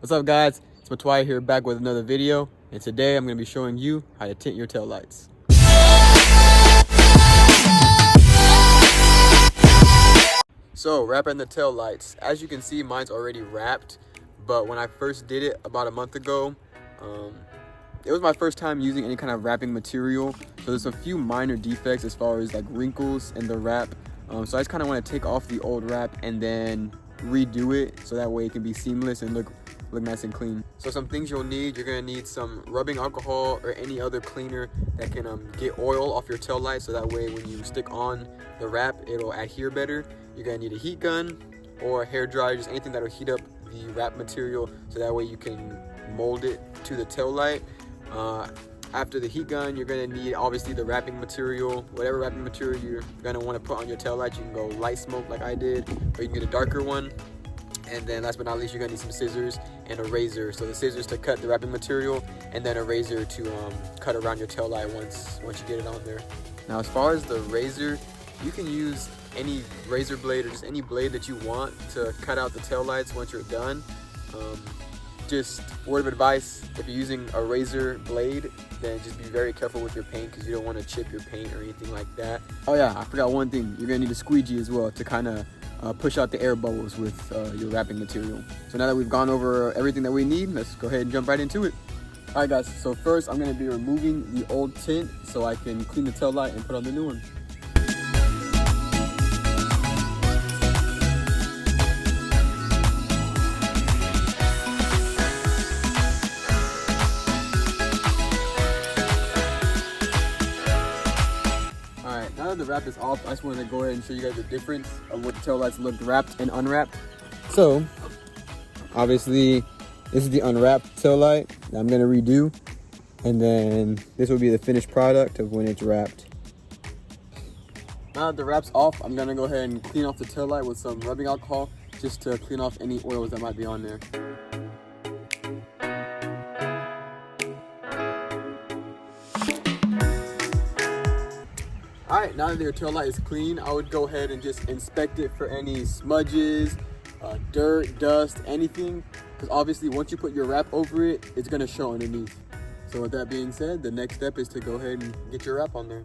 What's up, guys? It's Matwai here, back with another video, and today I'm going to be showing you how to tint your tail lights. So, wrapping the tail lights. As you can see, mine's already wrapped, but when I first did it about a month ago, it was my first time using any kind of wrapping material, so there's a few minor defects as far as like wrinkles in the wrap. So I just kind of want to take off the old wrap and then redo it so that way it can be seamless and look nice and clean. So some things you'll need: you're gonna need some rubbing alcohol or any other cleaner that can get oil off your tail light, so that way when you stick on the wrap it'll adhere better. You're gonna need a heat gun or a hair dryer, just anything that'll heat up the wrap material so that way you can mold it to the tail light. After the heat gun, you're gonna need obviously the wrapping material. Whatever wrapping material you're gonna want to put on your tail light, you can go light smoke like I did, or you can get a darker one. And then last but not least, you're gonna need some scissors and a razor. So the scissors to cut the wrapping material, and then a razor to cut around your tail light once you get it on there. Now, as far as the razor, you can use any razor blade or just any blade that you want to cut out the tail lights once you're done. Just word of advice: if you're using a razor blade, then just be very careful with your paint, because you don't want to chip your paint or anything like that. Oh yeah, I forgot one thing. You're gonna need a squeegee as well to kind of push out the air bubbles with your wrapping material. So now that we've gone over everything that we need, let's go ahead and jump right into it. All right, guys, so first I'm going to be removing the old tint so I can clean the tail light and put on the new one. Now that the wrap is off, I just wanted to go ahead and show you guys the difference of what the tail lights looked wrapped and unwrapped. So, obviously, this is the unwrapped tail light that I'm going to redo. And then this will be the finished product of when it's wrapped. Now that the wrap's off, I'm going to go ahead and clean off the tail light with some rubbing alcohol, just to clean off any oils that might be on there. Alright, now that your tail light is clean, I would go ahead and just inspect it for any smudges, dirt, dust, anything. Because obviously once you put your wrap over it, it's going to show underneath. So with that being said, the next step is to go ahead and get your wrap on there.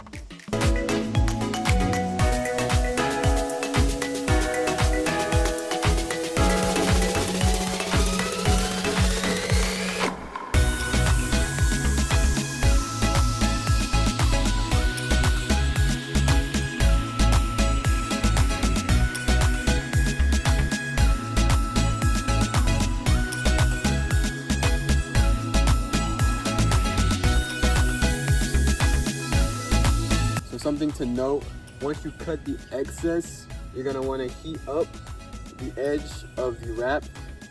Something to note: once you cut the excess, you're going to want to heat up the edge of the wrap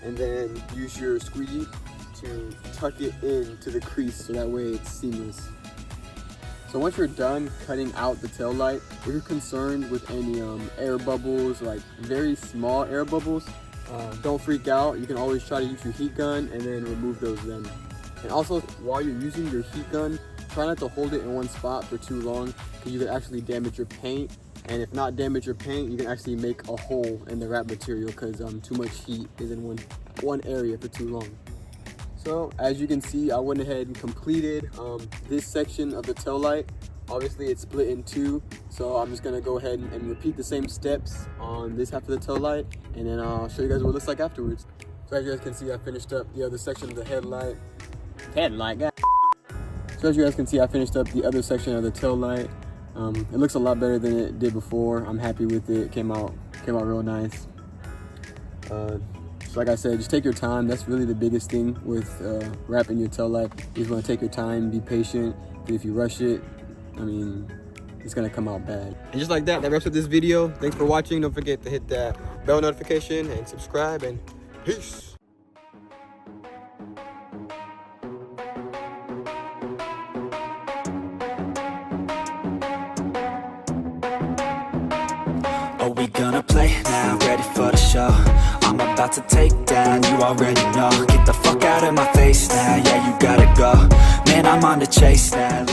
and then use your squeegee to tuck it into the crease so that way it's seamless. So once you're done cutting out the tail light, if you're concerned with any air bubbles, like very small air bubbles, don't freak out. You can always try to use your heat gun and then remove those then. And also, while you're using your heat gun, try not to hold it in one spot for too long, because you can actually damage your paint. And if not damage your paint, you can actually make a hole in the wrap material, because too much heat is in one area for too long. So as you can see, I went ahead and completed this section of the tail light. Obviously it's split in two, so I'm just gonna go ahead and repeat the same steps on this half of the tail light, and then I'll show you guys what it looks like afterwards. So as you guys can see, I finished up the other section of the headlight. So as you guys can see, I finished up the other section of the tail light. It looks a lot better than it did before. I'm happy with it. It came out real nice. So like I said, just take your time. That's really the biggest thing with wrapping your tail light. You just want to take your time, be patient. Because if you rush it, I mean, it's gonna come out bad. And just like that wraps up this video. Thanks for watching. Don't forget to hit that bell notification and subscribe, and peace. Are we gonna play now? Ready for the show? I'm about to take down, you already know. Get the fuck out of my face now, yeah, you gotta go. Man, I'm on the chase now.